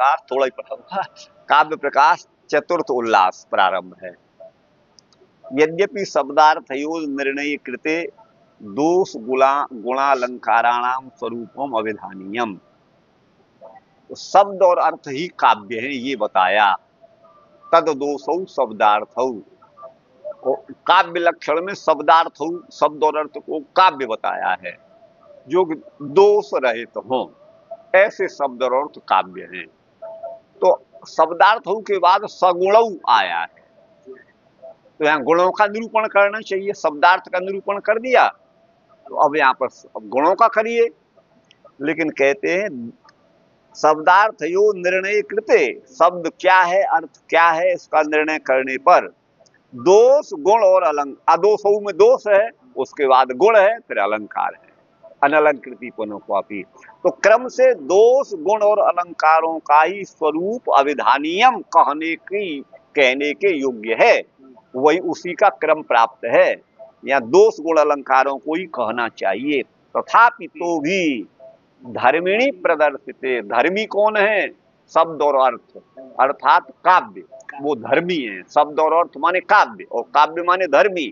प्रकाश थोड़ा ही पढ़ा हुआ, काव्य प्रकाश चतुर्थ उल्लास प्रारंभ है। यद्यपि शब्दार्थयोः निर्णय कृते दोष गुणालंकाराणाम स्वरूपम अविधानीयम, तो शब्द और अर्थ ही काव्य है ये बताया। तद दोषौ शब्दार्थौ, काव्य लक्षण में शब्दार्थ शब्द और अर्थ को काव्य बताया है, जो दोष रहित हों ऐसे शब्द और अर्थ काव्य हैं। तो शब्दार्थ के बाद सगुणौ आया है, तो यहाँ गुणों का निरूपण करना चाहिए, शब्दार्थ का निरूपण कर दिया, तो अब यहाँ पर गुणों का करिए। लेकिन कहते हैं शब्दार्थ यो निर्णय कृते, शब्द क्या है अर्थ क्या है इसका निर्णय करने पर दोष गुण और अलंकार, दोषों में दोष है, उसके बाद गुण है, फिर अलंकार है, अनलंकृति पुनःपापी। तो क्रम से दोष गुण और अलंकारों का ही स्वरूप अविधानीयम कहने के योग्य है, वही उसी का क्रम प्राप्त है। या दोष गुण अलंकारों को ही कहना चाहिए। तथापि तो भी धर्मिणी प्रदर्शित, धर्मी कौन है? शब्द और अर्थ, अर्थात काव्य, वो धर्मी है। शब्द और अर्थ माने काव्य, और काव्य माने धर्मी।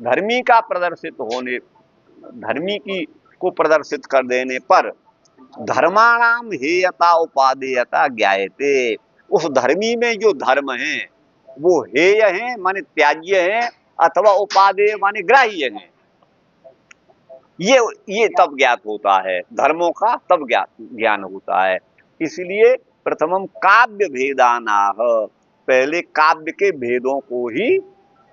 धर्मी का प्रदर्शित होने, धर्मी की को प्रदर्शित कर देने पर धर्माणाम हेयता उपादेयता ज्ञायते, उस धर्मी में जो धर्म है वो हेय है माने त्याज्य है, अथवा उपादेय माने ग्राह्य है। ये तब ज्ञात होता है, धर्मों का तब ज्ञान होता है। इसलिए प्रथमम काव्य भेदानाह, पहले काव्य के भेदों को ही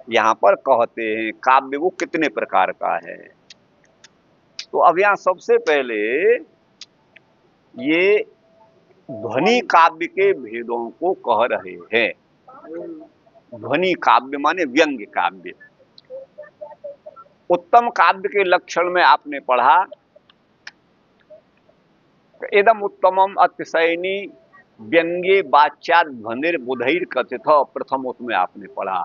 यहाँ पर कहते हैं, काव्य वो कितने प्रकार का है। तो अब यहाँ सबसे पहले ये ध्वनि काव्य के भेदों को कह रहे हैं। ध्वनि काव्य माने व्यंग्य काव्य। उत्तम काव्य के लक्षण में आपने पढ़ा इदम उत्तमम अतिशयनी व्यंग्ये वाच्याद ध्वनिर बुधैर कथित, प्रथम उसमें आपने पढ़ा।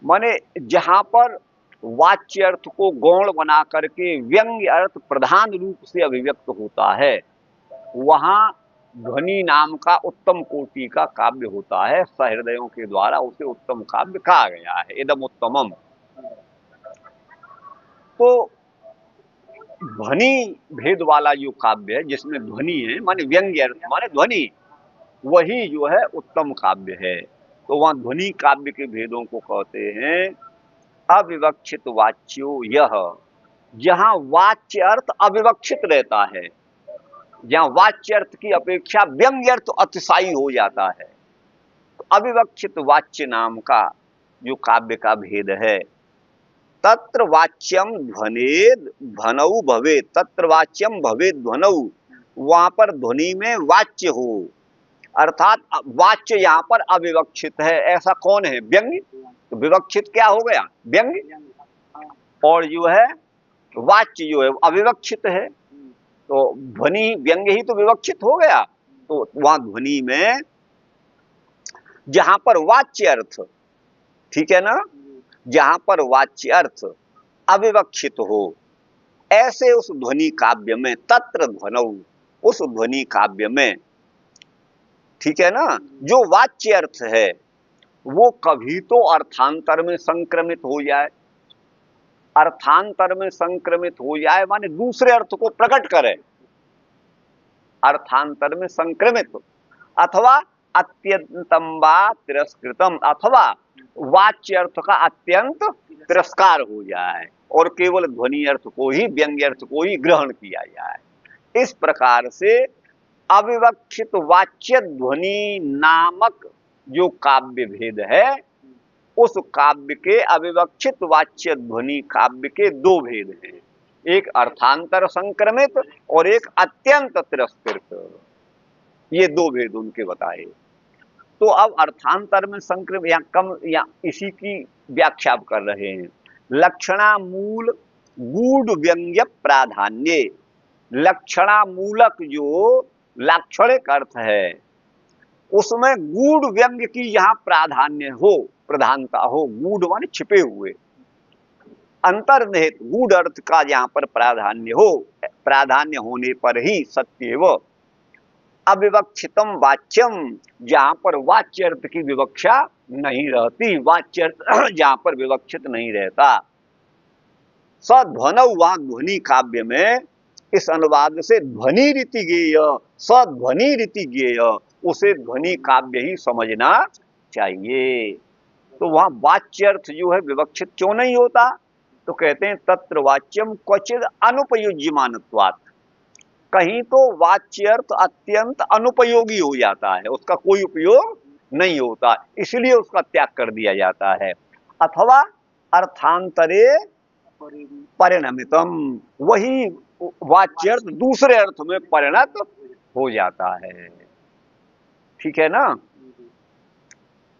माने जहां पर वाच्य अर्थ को गौण बना करके व्यंग्य अर्थ प्रधान रूप से अभिव्यक्त होता है, वहां ध्वनि नाम का उत्तम कोटि का काव्य होता है। सहृदयों के द्वारा उसे उत्तम काव्य कहा गया है, इदम उत्तमम। तो ध्वनि भेद वाला जो काव्य है जिसमें ध्वनि है माने व्यंग्य अर्थ माने ध्वनि, वही जो है उत्तम काव्य है। तो वहां ध्वनि काव्य के भेदों को कहते हैं अविवक्षित वाच्यो यह, जहां वाच्य अर्थ अविवक्षित रहता है, जहां वाच्य अर्थ की अपेक्षा व्यंग्य अर्थ अतिशायी हो जाता है, तो अविवक्षित वाच्य नाम का जो काव्य का भेद है। तत्र वाच्यम ध्वनेद ध्वनौ भवे, तत्र वाच्यम भवे ध्वनौ, वहां पर ध्वनि में वाच्य हो, अर्थात वाच्य यहाँ पर अविवक्षित है। ऐसा कौन है? व्यंग्य। तो विवक्षित क्या हो गया? व्यंग्य। और जो है वाच्य जो है अविवक्षित है, तो ध्वनि व्यंग्य ही तो विवक्षित हो गया। तो वहां ध्वनि में जहां पर वाच्य अर्थ, ठीक है ना, जहां पर वाच्य अर्थ अविवक्षित हो, ऐसे उस ध्वनि काव्य में, तत्र ध्वनौ, उस ध्वनि काव्य में, ठीक है ना, जो वाच्य अर्थ है वो कभी तो अर्थांतर में संक्रमित हो जाए, अर्थांतर में संक्रमित हो जाए माने दूसरे अर्थ को प्रकट करे, अर्थांतर में संक्रमित, अथवा अत्यंतम वा तिरस्कृतम, अथवा वाच्य अर्थ का अत्यंत तिरस्कार हो जाए और केवल ध्वनि अर्थ को ही, व्यंग्य अर्थ को ही ग्रहण किया जाए। इस प्रकार से अविवक्षित वाच्य ध्वनि नामक जो काव्य भेद है, उस काव्य के अविवक्षित वाच्य ध्वनि काव्य के दो भेद हैं, एक अर्थांतर संक्रमित और एक अत्यंत तिरस्कृत। ये दो भेद उनके बताए। तो अब अर्थांतर में संक्रमित या कम, या इसी की व्याख्या कर रहे हैं। लक्षणा मूल गूढ़ व्यंग्य प्राधान्य, लक्षणा मूलक जो लाक्षणिक अर्थ है उसमें गूढ़ व्यंग्य की यहाँ प्राधान्य हो, प्रधानता हो। गूढ़ माने छिपे हुए, अंतर्निहित गूढ़ अर्थ का यहाँ पर प्राधान्य हो, प्राधान्य होने पर ही सत्य वो अविवक्षितम वाच्यम, जहां पर वाच्य अर्थ की विवक्षा नहीं रहती, वाच्य अर्थ जहां पर विवक्षित नहीं रहता। सध्वनौ वहां ध्वनि काव्य में इस अनुवाद से ध्वनि रीति गेय, सध्वनि रीति गेय, उसे ध्वनि काव्य ही समझना चाहिए। तो वहां वाच्य अर्थ जो है विवक्षित क्यों नहीं होता? तो कहते हैं तत्र वाच्यम क्वचिद अनुपयुज्यमानत्वात्, कहीं तो वाच्य अर्थ अत्यंत अनुपयोगी हो जाता है, उसका कोई उपयोग नहीं होता, इसलिए उसका त्याग कर दिया जाता है। अथवा अर्थांतरे परिणमितम, वही वाच्य अर्थ दूसरे अर्थ में परिणत हो जाता है। ठीक है ना?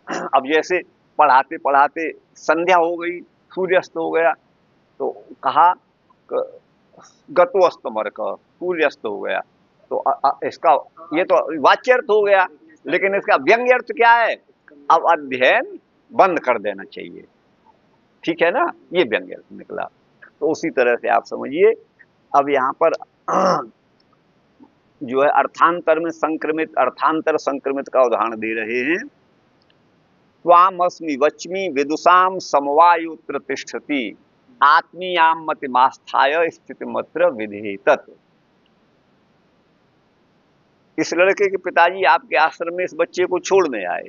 अब जैसे पढ़ाते पढ़ाते संध्या हो गई, सूर्यास्त हो गया, तो कहा गतोस्तमर्क, सूर्यास्त हो गया, तो इसका ये तो वाच्य अर्थ हो गया, लेकिन इसका व्यंग्य अर्थ क्या है? अब अध्ययन बंद कर देना चाहिए। ठीक है ना? ये व्यंग्य अर्थ निकला। तो उसी तरह से आप समझिए, अब यहाँ पर जो है अर्थांतर में संक्रमित, अर्थांतर संक्रमित का उदाहरण दे रहे हैं। त्वामस्मि वच्मि विदुषाम समवायुत्र तिष्ठति, आत्मीयाम मतिमास्थाय स्थितिमत्र विधेतत्। इस लड़के के पिताजी आपके आश्रम में इस बच्चे को छोड़ने आए,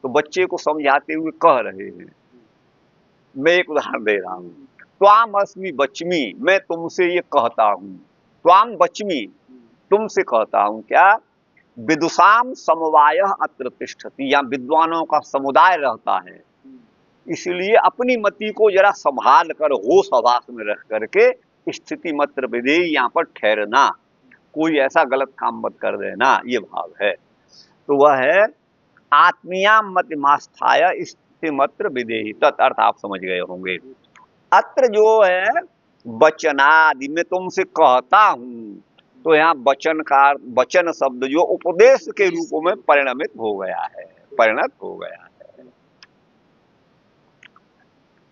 तो बच्चे को समझाते हुए कह रहे हैं, मैं एक उदाहरण दे रहा हूं, त्वाम अस्मि बच्मी, मैं तुमसे ये कहता हूं, त्वाम बच्मी, तुमसे कहता हूं क्या? विदुषाम समवाय अत्र तिष्ठति, यहाँ विद्वानों का समुदाय रहता है, इसलिए अपनी मति को जरा संभाल कर होश हवास में रख करके स्थिति मत्र विधेयी, यहाँ पर ठहरना, कोई ऐसा गलत काम मत कर देना, ये भाव है। तो वह है आत्मीयाम मतिमास्थाय स्थिति मत्र विधेयी तत्, अर्थ आप समझ गए होंगे। अत्र जो है वचनादि, मैं तुमसे कहता हूं, तो यहाँ वचन का वचन शब्द जो उपदेश के रूप में परिणमित हो गया है, परिणत हो गया है।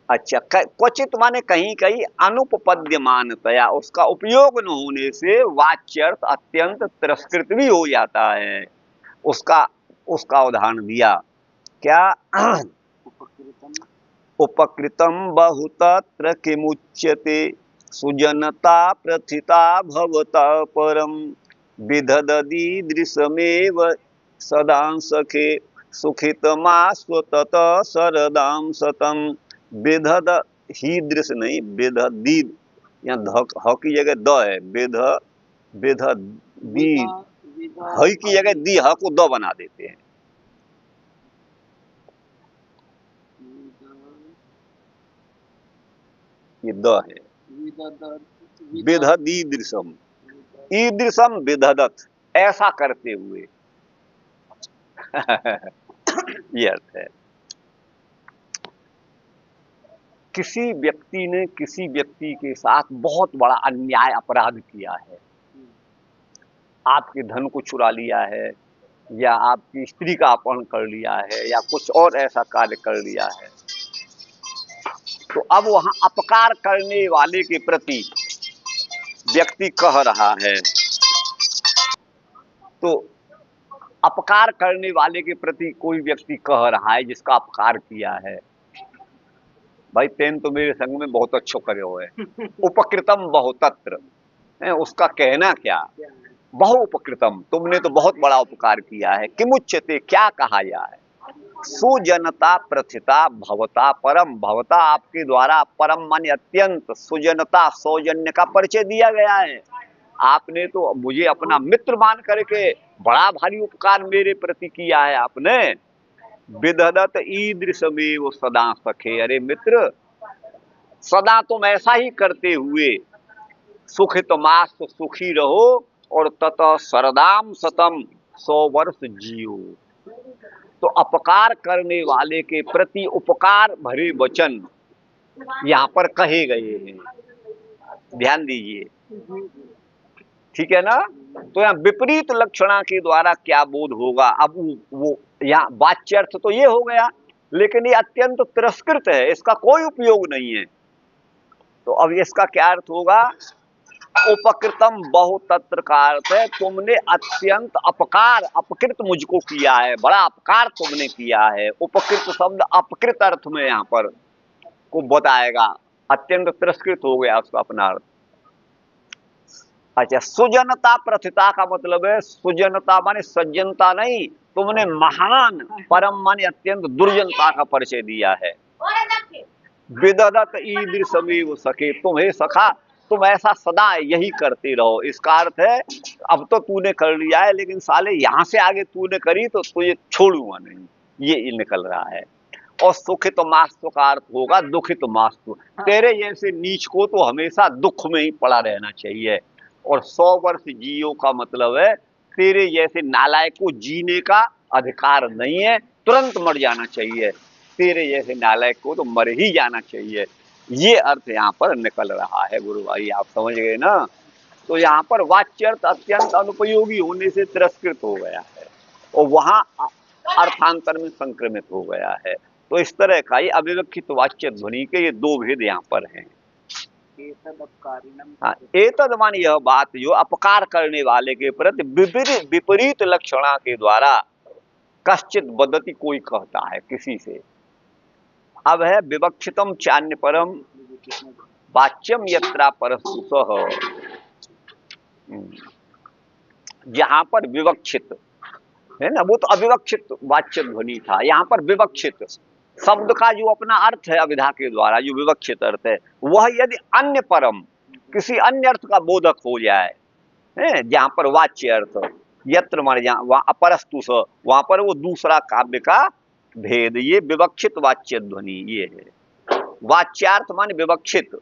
अच्छा, क्वचित माने कहीं कहीं अनुपपद्यमानतया, उसका उपयोग न होने से वाच्यर्थ अत्यंत तिरस्कृत भी हो जाता है। उसका उदाहरण दिया क्या? उपकृतम बहुतत्र किमुच्यते, सुजनता प्रथिता भवता परम, विदधदीदृशमेव सदां सखे, सुखितमास्वतत सरदां सतम। विदध हीदृश नहीं, विदधदीद, यहाँ ह की जगह द है, विदधदीद, ह की जगह दी, ह को द बना देते हैं। ये द है, विदधदीदृशम, ईदृशम विदधत, ऐसा करते हुए ये अर्थ है। किसी व्यक्ति ने किसी व्यक्ति के साथ बहुत बड़ा अन्याय अपराध किया है, आपके धन को चुरा लिया है, या आपकी स्त्री का अपहरण कर लिया है, या कुछ और ऐसा कार्य कर लिया है, तो अब वहां अपकार करने वाले के प्रति व्यक्ति कह रहा है, तो अपकार करने वाले के प्रति कोई व्यक्ति कह रहा है जिसका अपकार किया है, भाई तेन तो मेरे संग में बहुत अच्छो करे हुए, उपकृतम बहुतत्र, उसका कहना क्या? बहु उपकृतम, तुमने तो बहुत बड़ा उपकार किया है। किमुच्यते, क्या कहा जाए? सुजनता प्रथिता भवता परम, भवता आपके द्वारा, परम माने अत्यंत, सुजनता सौजन्य का परिचय दिया गया है। आपने तो मुझे अपना मित्र मान करके बड़ा भारी उपकार मेरे प्रति किया है आपने। विदधत ईदृशमेव सदा सखे, अरे मित्र सदा तुम ऐसा ही करते हुए सुखित मास, सुखी रहो, और ततः सरदाम सतम, 100 वर्ष जियो। तो अपकार करने वाले के प्रति उपकार भरे वचन यहाँ पर कहे गए हैं, ध्यान दीजिए। ठीक है ना? तो यहाँ विपरीत लक्षणा के द्वारा क्या बोध होगा? अब वो यहाँ वाच्यर्थ तो ये हो गया, लेकिन ये अत्यंत तिरस्कृत है, इसका कोई उपयोग नहीं है। तो अब इसका क्या अर्थ होगा? उपकृतम बहुतत्र का अर्थ है तुमने अत्यंत अपकार अपकृत मुझको किया है, बड़ा अपकार तुमने किया है। उपकृत शब्द अपकृत अर्थ में यहाँ पर को बताएगा, अत्यंत तिरस्कृत हो गया उसका अपना अर्थ। अच्छा, सुजनता प्रथिता का मतलब है, सुजनता माने सज्जनता नहीं, तुमने महान परम माने अत्यंत दुर्जनता का परिचय दिया है। विददत ईदृशमेव सखे, तुम्हें सखा तुम ऐसा सदा यही करते रहो। इसका अर्थ है अब तो तूने कर लिया है, लेकिन साले यहां से आगे तूने करी तो तुझे छोड़ूंगा नहीं, ये निकल रहा है। और सुखित मास्तु का अर्थ होगा दुखित मास्तु, तेरे जैसे नीच को तो हमेशा दुख में ही पड़ा रहना चाहिए। और 100 वर्ष जियो का मतलब है तेरे जैसे नालायक को जीने का अधिकार नहीं है, तुरंत मर जाना चाहिए। तेरे जैसे नालायक को तो मर ही जाना चाहिए, ये अर्थ यहाँ पर निकल रहा है गुरु भाई, आप समझ गए ना। तो यहाँ पर वाच्यर्थ अत्यंत अनुपयोगी होने से तिरस्कृत हो गया है और वहां अर्थांतर में संक्रमित हो गया है। तो इस तरह का ये अविवक्षित वाच्य ध्वनि के ये दो भेद यहाँ पर हैं। हाँ, एतद मान यह बात जो अपकार करने वाले के प्रति विपरीत लक्षणा के द्वारा कश्चित बदति, कोई कहता है किसी से। अब है विवक्षितम चान्य परम वाच्यम यत्रा परस्तुतः, जहां पर विवक्षित है ना, वो तो अविवक्षित वाच्य ध्वनि था, यहाँ पर विवक्षित शब्द का जो अपना अर्थ है अविधा के द्वारा जो विवक्षित अर्थ है, वह यदि अन्य परम किसी अन्य अर्थ का बोधक हो जाए, है जहां पर वाच्य अर्थ यत्र मर जा वहां अपरस्तु स, वहां पर वो दूसरा काव्य का भेद, ये विवक्षित वाच्य ध्वनि ये है। वाच्यार्थ मान विवक्षित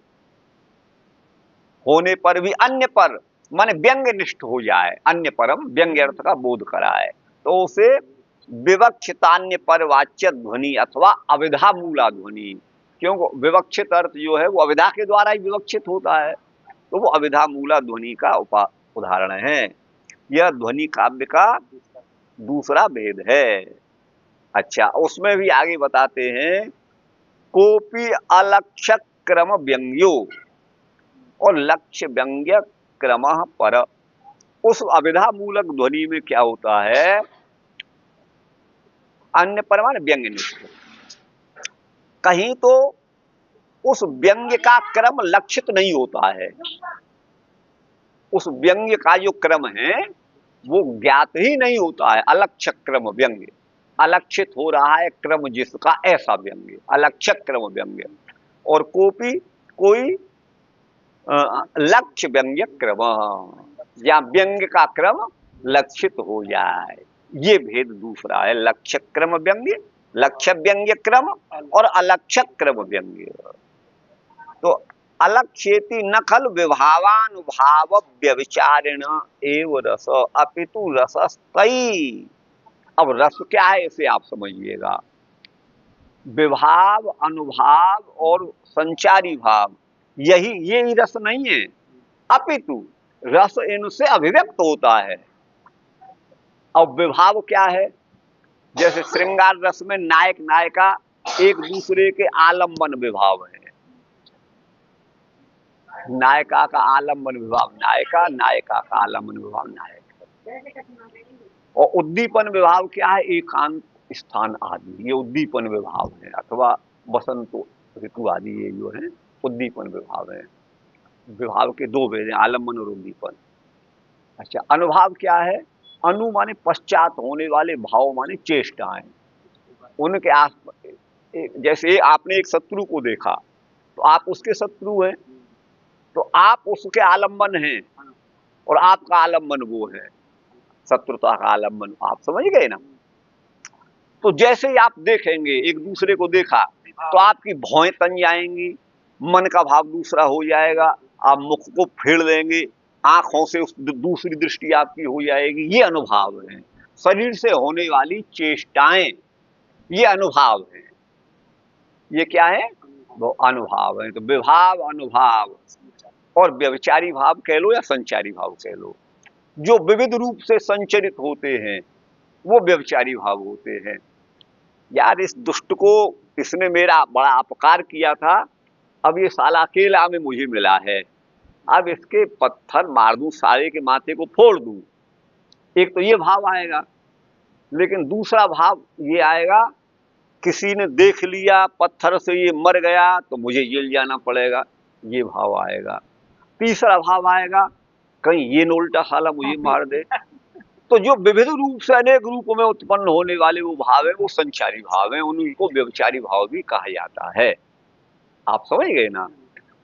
होने पर भी अन्य पर माने व्यंग्य निष्ठ हो जाए, अन्य परम व्यंग्य अर्थ का बोध कराए, तो उसे विवक्षितान्य पर वाच्य ध्वनि अथवा अविधा मूला ध्वनि, क्योंकि विवक्षित अर्थ जो है वो अविधा के द्वारा ही विवक्षित होता है, तो वो अविधा मूला ध्वनि का उदाहरण है। यह ध्वनि काव्य का दूसरा भेद है। अच्छा, उसमें भी आगे बताते हैं कोपी अलक्ष्य क्रम व्यंग्यो और लक्ष्य व्यंग्य क्रम पर। उस अविधा मूलक ध्वनि में क्या होता है, अन्य परमान व्यंग्य निष्ठ, कहीं तो उस व्यंग्य का क्रम लक्षित नहीं होता है, उस व्यंग्य का जो क्रम है वो ज्ञात ही नहीं होता है, अलक्ष्य क्रम व्यंग्य, अलक्षित हो रहा है क्रम जिसका ऐसा व्यंग्य, अलक्ष्य क्रम व्यंग्य। और कोई लक्ष्य व्यंग्य क्रम, या व्यंग्य का क्रम लक्षित हो जाए, ये भेद दूसरा है। लक्ष्य क्रम व्यंग्य, लक्ष्य व्यंग्य क्रम और अलक्ष्य क्रम व्यंग्य। तो अलक्ष्येति न खलु विभावानुभाव व्यभिचारिण एव रस अपितु रसस्तई। अब रस क्या है इसे आप समझिएगा, विभाव अनुभाव और संचारी भाव, यही ये ही रस नहीं है, अपितु रस इनसे अभिव्यक्त होता है। और विभाव क्या है, जैसे श्रृंगार रस में नायक नायिका एक दूसरे के आलम्बन विभाव है, नायिका का आलम्बन विभाव नायिका, नायिका का आलम्बन विभाव नायक। और उद्दीपन विभाव क्या है, एकांत स्थान आदि, ये उद्दीपन विभाव है, अथवा बसंत ऋतु आदि ये जो है उद्दीपन विभाव है। विभाव के दो भेद हैं, आलम्बन और उद्दीपन। अच्छा, अनुभाव क्या है, अनु माने पश्चात होने वाले, भाव माने चेष्टाएं, उनके आस, जैसे आपने एक शत्रु को देखा तो आप उसके शत्रु हैं, तो आप उसके आलम्बन हैं और आपका आलम्बन वो है, शत्रुता का आलम्बन, आप समझ गए ना। तो जैसे ही आप देखेंगे, एक दूसरे को देखा तो आपकी भौएं तन जाएंगी, मन का भाव दूसरा हो जाएगा, आप मुख को फेर लेंगे, आंखों से उस दूसरी दृष्टि आपकी हो जाएगी, ये अनुभाव है। शरीर से होने वाली चेष्टाएं ये अनुभाव है, ये क्या है, वो अनुभाव है। तो विभाव अनुभाव और व्यभिचारी भाव कह लो या संचारी भाव कह लो, जो विविध रूप से संचरित होते हैं वो व्यभिचारी भाव होते हैं। यार इस दुष्ट को, इसने मेरा बड़ा अपकार किया था, अब ये साला अकेला में मुझे मिला है, अब इसके पत्थर मार दूं, सारे के माथे को फोड़ दूं, एक तो ये भाव आएगा। लेकिन दूसरा भाव ये आएगा, किसी ने देख लिया पत्थर से ये मर गया तो मुझे जेल जाना पड़ेगा, ये भाव आएगा। तीसरा भाव आएगा, कहीं ये न उल्टा साला मुझे मार दे। तो जो विविध रूप से अनेक रूपों में उत्पन्न होने वाले वो भाव है, वो संचारी भाव है, उनको व्यभिचारी भाव भी कहा जाता है। आप समझ गए ना।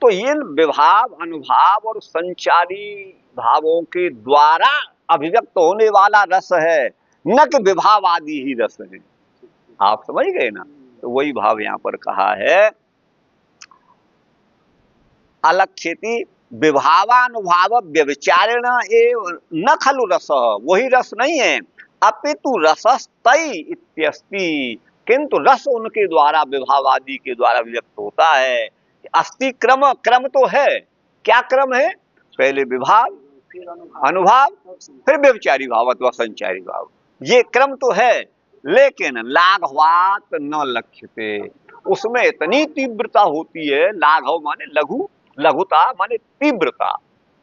तो ये विभाव, अनुभाव और संचारी भावों के द्वारा अभिव्यक्त होने वाला रस है, न कि विभाव आदि ही रस है। आप समझ गए ना। तो वही भाव यहां पर कहा है, अलक्षिति विभावानुभाव व्यभिचारेण एव न खलु रस, वही रस नहीं है, अपितु रसस्तै इत्यस्ति, किंतु रस उनके द्वारा, विभाव आदि के द्वारा व्यक्त होता है। अस्ति क्रम, क्रम तो है, क्या क्रम है, पहले विभाव, अनुभाव, फिर व्यभिचारी भाव अथवा संचारी भाव, ये क्रम तो है। लेकिन लाघवात न लक्ष्यते, उसमें इतनी तीव्रता होती है, लाघव माने लघु, लघुता माने तीव्रता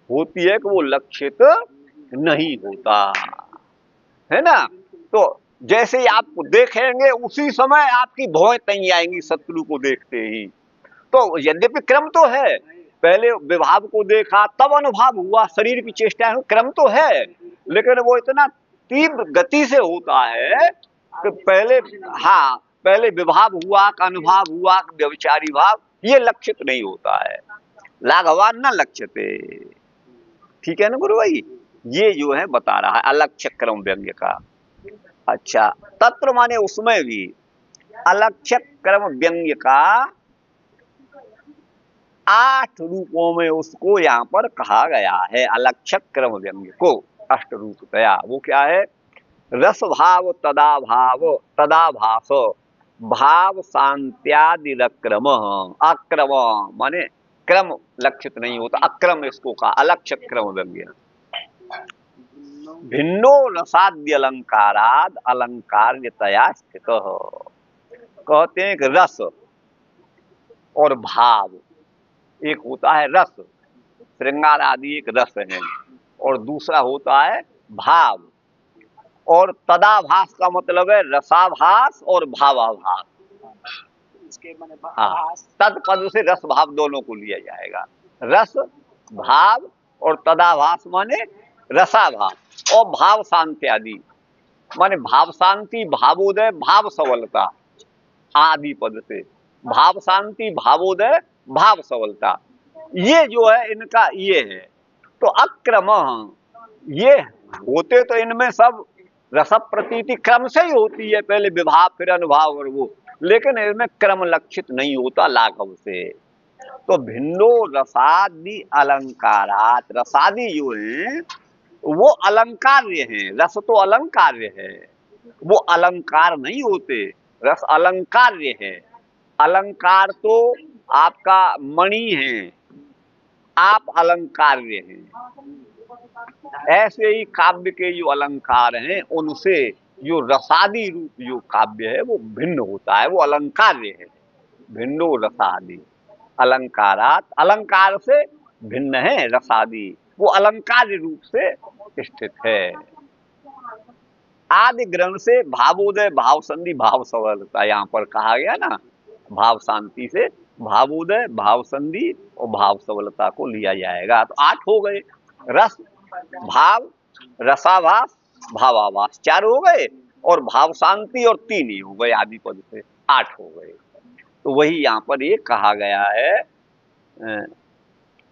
होती है कि वो लक्षित नहीं होता है ना। तो जैसे ही आप देखेंगे उसी समय आपकी भौएं तई आएंगी शत्रु को देखते ही। तो यद्यपि क्रम तो है, पहले विभाव को देखा तब अनुभाव हुआ, शरीर की चेष्टा, क्रम तो है, लेकिन वो इतना तीव्र गति से होता है कि पहले, हाँ, पहले विभाव हुआ, अनुभाव हुआ, व्यभिचारी भाव, ये लक्षित नहीं होता है। लाघवान न लक्ष्यते, ठीक है ना गुरु भाई। ये जो है बता रहा है अलक्ष्य क्रम व्यंग्य का। अच्छा, तत्र माने उसमें भी, अलक्ष्य क्रम व्यंग्य का 8 रूपों में उसको यहाँ पर कहा गया है, अलक्ष्य क्रम व्यंग्य को 8 रूपतया। वो क्या है, रस भाव तदाभाव तदाभास भाव शांत्यादि अक्रम, अक्रम माने क्रम लक्षित नहीं होता, अक्रम इसको कहा अलक्ष्य क्रम व्यंग्य। भिन्नो रसाद्य अलंकाराद अलंकार्यतया स्थित, कहते हैं कि रस और भाव, एक होता है रस, श्रृंगार आदि एक रस है, और दूसरा होता है भाव। और तदाभास का मतलब है रसाभास और भावाभास, तद पद से रस भाव दोनों को लिया जाएगा। रस भाव और तदाभास माने रसाभास, और भाव शांति आदि माने भाव शांति, भावोदय, भाव सबलता आदि पद से, भाव शांति, भावोदय, भाव सबलता, ये जो है इनका ये है। तो अक्रम, ये होते तो इनमें सब रस प्रतीति क्रम से ही होती है, पहले विभाव फिर अनुभाव और वो, लेकिन इनमें क्रम लक्षित नहीं होता लाघव से। तो भिन्नो रसादि अलंकारात, रसादि जो है वो अलंकार्य है, रस तो अलंकार्य है, वो अलंकार नहीं होते, रस अलंकार्य है। अलंकार तो आपका मणि है, आप अलंकार्य हैं। ऐसे ही काव्य के जो अलंकार हैं उनसे जो रसादी रूप जो काव्य है वो भिन्न होता है, वो अलंकार्य है। भिन्नो रसादी अलंकारात, अलंकार से भिन्न है रसादी, वो अलंकार्य रूप से स्थित है। आदि ग्रहण से भावोदय, भाव संधि, भाव सबलता यहाँ पर कहा गया ना, भाव शांति से भावोदय, भाव संधि और भाव सबलता को लिया जाएगा। तो 8 हो गए, रस, भाव, रसाभास, भावाभास 4 हो गए, और भाव शांति और 3 ही हो गए, आदि पद से 8 हो गए। तो वही यहाँ पर ये कहा गया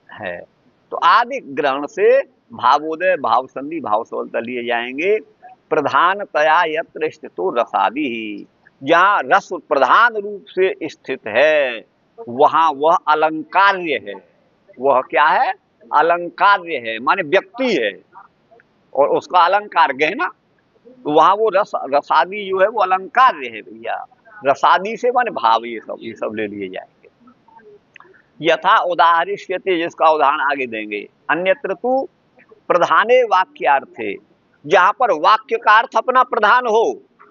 है। तो आदि ग्रहण से भावोदय, भाव संधि, भाव सबलता लिए जाएंगे। प्रधानतया यत्र स्थितो रसादि ही, जहाँ रस प्रधान रूप से स्थित है वहां वह अलंकार्य है। वह क्या है, अलंकार्य है, माने व्यक्ति है, और उसका अलंकार गहना, तो वहां वो रसादी जो है वो अलंकार्य है भैया। रसादी से माने भाव, ये सब ले लिए जाएंगे। यथा उदाहरिष्यते, जिसका उदाहरण आगे देंगे। अन्यत्र तु प्रधाने वाक्यार्थे, जहां पर वाक्य का अर्थ अपना प्रधान हो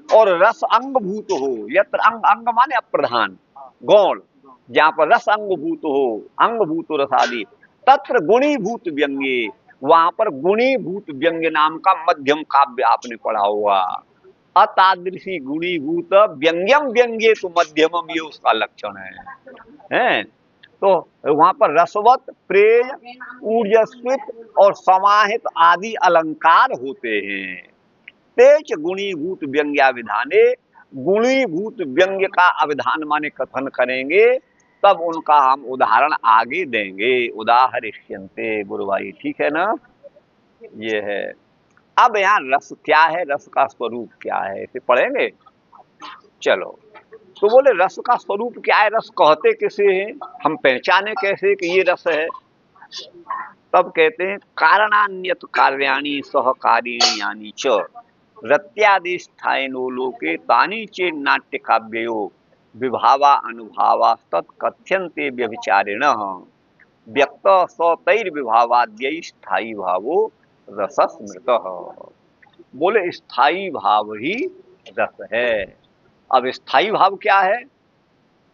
और रस अंगभूत हो, यत्र अंग, अंग माने अप्रधान गौण, जहां पर रस अंगभूत हो, अंगभूत रसादि, तत्र गुणीभूत व्यंग्ये, वहां पर गुणीभूत व्यंग्य नाम का मध्यम काव्य आपने पढ़ा होगा। अतादृशी गुणीभूत व्यंग्यम व्यंग्ये तो मध्यमम, ये उसका लक्षण है। तो वहां पर रसवत, प्रेय, ऊर्जस्वित और समाहित आदि अलंकार होते हैं। तेज गुणीभूत व्यंग्याविधाने, गुणीभूत व्यंग्य का अविधान माने कथन करेंगे, तब उनका हम उदाहरण आगे देंगे। उदाहरिष्यन्ते गुरु भाई, ठीक है ना? ये है। अब यहाँ रस क्या है, रस का स्वरूप क्या है, इसे पढ़ेंगे। चलो, तो बोले रस का स्वरूप क्या है, रस कहते किसे हैं, हम पहचाने कैसे कि ये रस है? तब कहते हैं कारणान्यत कार्याणि सहकारिणी यानी च रत्यादिष्ठायनो लोके तानि चेत् नाट्य काव्ययो विभावा अनुभावा तत्कथ्यन्ते व्यभिचारिणः व्यक्त सतैर्विभावाद्यै स्थायी भावो रसस्मृतः। बोले स्थायी भाव ही रस है। अब स्थायी भाव क्या है?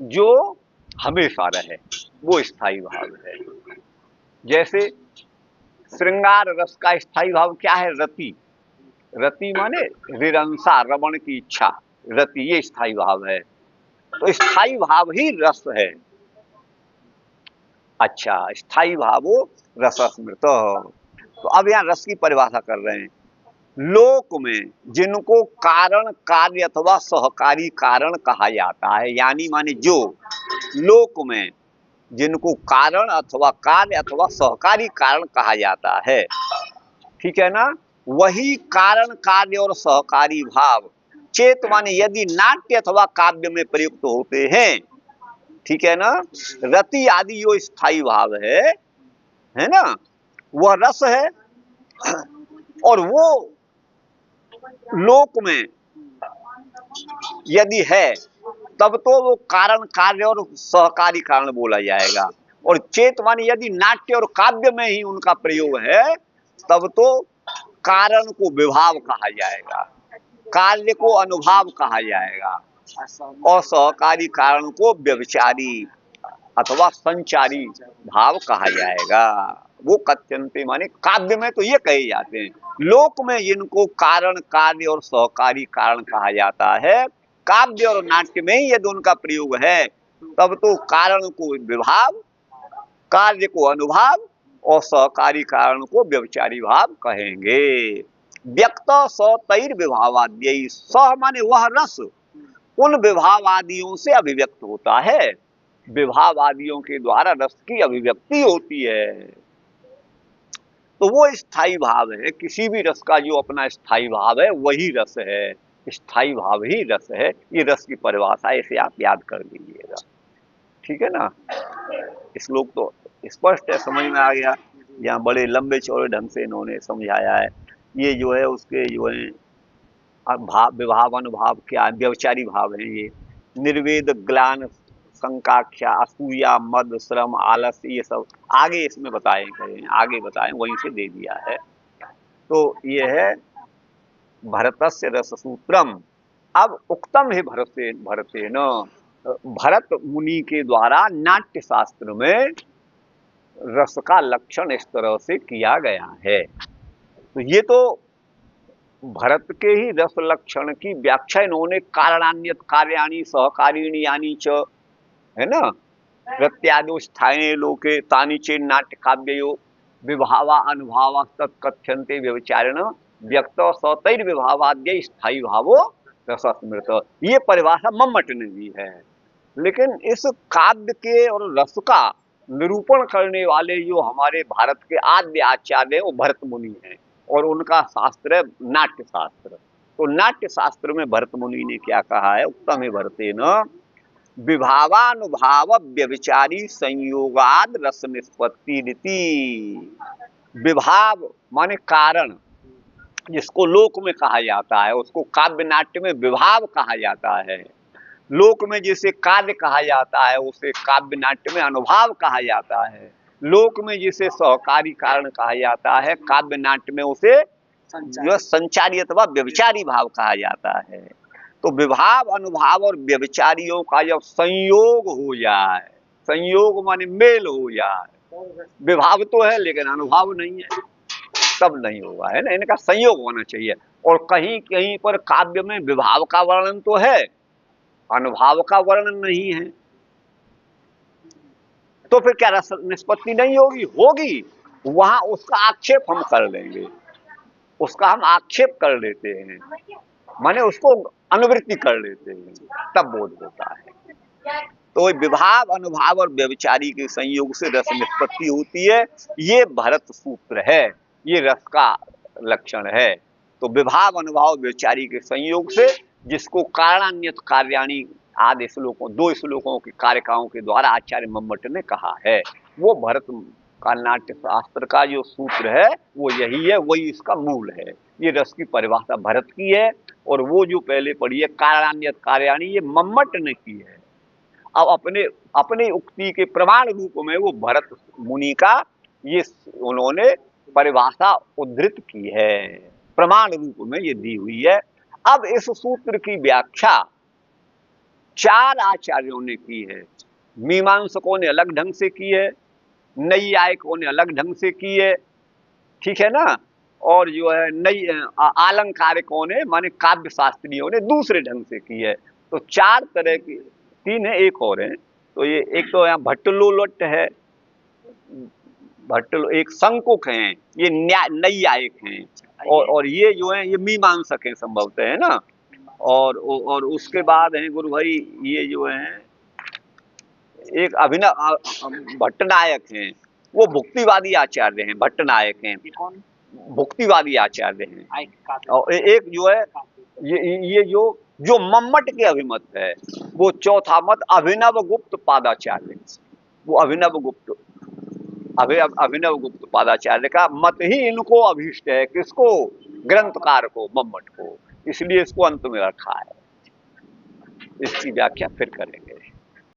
जो हमेशा रहे, वो स्थायी भाव है। जैसे श्रृंगार रस का स्थायी भाव क्या है? रति। रति माने रिरंसा, रमण की इच्छा, रति, ये स्थायी भाव है। तो स्थायी भाव ही रस है। अच्छा, स्थायी भावो रसस्मृत। तो अब यहाँ रस की परिभाषा कर रहे हैं। लोक में जिनको कारण, कार्य अथवा सहकारी कारण कहा जाता है, यानी माने जो लोक में जिनको कारण अथवा कार्य अथवा सहकारी कारण कहा जाता है, ठीक है ना, वही कारण, कार्य और सहकारी भाव चेत माने यदि नाट्य अथवा काव्य में प्रयुक्त होते हैं, ठीक है ना, रति आदि जो स्थायी भाव है ना, वह रस है। और वो लोक में यदि है तब तो वो कारण, कार्य और सहकारी कारण बोला जाएगा। और चेत माने यदि नाट्य और काव्य में ही उनका प्रयोग है, तब तो कारण को विभाव कहा जाएगा, कार्य को अनुभाव कहा जाएगा, और सहकारी कारण को व्यभिचारी अथवा संचारी भाव कहा जाएगा। वो कथ्यन्ते माने काव्य में तो ये कहे जाते हैं। लोक में जिनको कारण, कार्य और सहकारी कारण कहा जाता है, काव्य और नाट्य में ही यदि उनका प्रयोग है, तब तो कारण को विभाव, कार्य को अनुभाव और सहकारी कारण को व्यभिचारी भाव कहेंगे। व्यक्त सतैर विभावाद्यैः, सह माने वह रस उन विभावादियों से अभिव्यक्त होता है। विभावादियों के द्वारा रस की अभिव्यक्ति होती है। तो वो स्थायी भाव है। किसी भी रस का जो अपना स्थायी भाव है वही रस है। स्थायी भाव ही रस है। ये रस की परिभाषा, इसे आप याद कर लीजिएगा, ठीक है ना। श्लोक तो स्पष्ट है, समझ में आ गया। यहाँ बड़े लंबे चौड़े ढंग से इन्होंने समझाया है। ये जो है उसके जो है भाव, विभाव, अनुभाव क्या, व्यभिचारी भाव है ये। निर्वेद, ग्लान, संकाख्या, असूया, मद, श्रम, आलस, ये सब आगे इसमें बताए गए, आगे बताए, वहीं से दे दिया है। तो ये है भरतस्य रस सूत्रम। अब उक्तम है भरतेन, भरत मुनि के द्वारा नाट्य शास्त्र में रस का लक्षण इस तरह से किया गया है। तो ये तो भरत के ही रस लक्षण की व्याख्या इन्होंने कारणान्यत कार्याणि सहकारिणी यानी च, है ना, प्रत्यादो स्थायने लोके तानि चेत् नाट्य काव्ययो विभावा अनुभावा तत्कथ्यन्ते व्यभिचारिण व्यक्त सतैर विभावाद्य स्थायी भावो रसस्मृत। ये परिभाषा मम्मट ने दी है। लेकिन इस काव्य के और रस का निरूपण करने वाले जो हमारे भारत के आद्य आचार्य हैं वो भरत मुनि हैं, और उनका शास्त्र है नाट्य शास्त्र। तो नाट्य शास्त्र में भरत मुनि ने क्या कहा है? उत्तम है भरतेन विभावानुभाव व्यभिचारी संयोगाद रस निष्पत्ति रीति। विभाव माने कारण, जिसको लोक में कहा जाता है उसको काव्य नाट्य में विभाव कहा जाता है। लोक में जिसे कार्य कहा जाता है उसे काव्य नाट्य में अनुभाव कहा जाता है। लोक में जिसे सहकारी कारण कहा जाता है, काव्य नाट्य में उसे जो संचारी अथवा व्यभिचारी भाव कहा जाता है। तो विभाव, अनुभाव और व्यभिचारियों का जब संयोग हो जाए, संयोग माने मेल हो जाए, विभाव तो है लेकिन अनुभव नहीं है, तब नहीं होगा, है ना। इनका संयोग होना चाहिए। और कहीं कहीं पर काव्य में विभाव का वर्णन तो है, अनुभाव का वर्णन नहीं है, तो फिर क्या रस निष्पत्ति नहीं होगी? होगी। वहां उसका आक्षेप हम कर लेंगे, उसका हम आक्षेप कर लेते हैं, माने उसको अनुवृत्ति कर लेते हैं, तब बोध होता है। तो विभाव, अनुभाव और व्यभिचारी के संयोग से रस निष्पत्ति होती है। ये भरत सूत्र है, ये रस का लक्षण है। तो विभाव, अनुभाव, व्यभिचारी के संयोग से, जिसको कारणान्यत कार्याणी आदि श्लोकों, 2 श्लोकों के कारकाओं के द्वारा आचार्य मम्मट ने कहा है, वो भरत का नाट्य शास्त्र का जो सूत्र है वो यही है, वही इसका मूल है। ये रस की परिभाषा भरत की है, और वो जो पहले पढ़ी है कारणान्यत कार्याणी, ये मम्मट ने की है। अब अपने अपनी उक्ति के प्रमाण रूप में वो भरत मुनि का ये उन्होंने परिभाषा उद्धृत की है, प्रमाण रूप में ये दी हुई है। अब इस सूत्र की व्याख्या 4 आचार्यों ने की है। मीमांसकों ने अलग ढंग से की है, नैयायिकों ने अलग ढंग से की है, ठीक है ना। और जो है नई आलंकारिकों ने, माने काव्य शास्त्रियों ने दूसरे ढंग से की है। तो 4 तरह की, 3 है, एक और है। तो ये एक तो यहाँ भट्टलोलट है, एक शंकुक हैं, ये नैयायिक हैं, और ये जो है ये मीमांसक हैं संभवतः, है ना। और उसके बाद हैं गुरु भाई, ये जो है एक अभिनव भट्टनायक हैं, वो भुक्तिवादी आचार्य हैं, भट्टनायक हैं, भुक्तिवादी आचार्य हैं। और एक जो है ये जो मम्मट के अभिमत है, वो चौथा मत अभिनव गुप्त पादाचार्य, वो अभिनव गुप्त पादाचार्य का मत ही इनको अभीष्ट है। किसको? ग्रंथकार को, मम्मट को। इसलिए इसको अंत में रखा है। इसकी व्याख्या फिर करेंगे।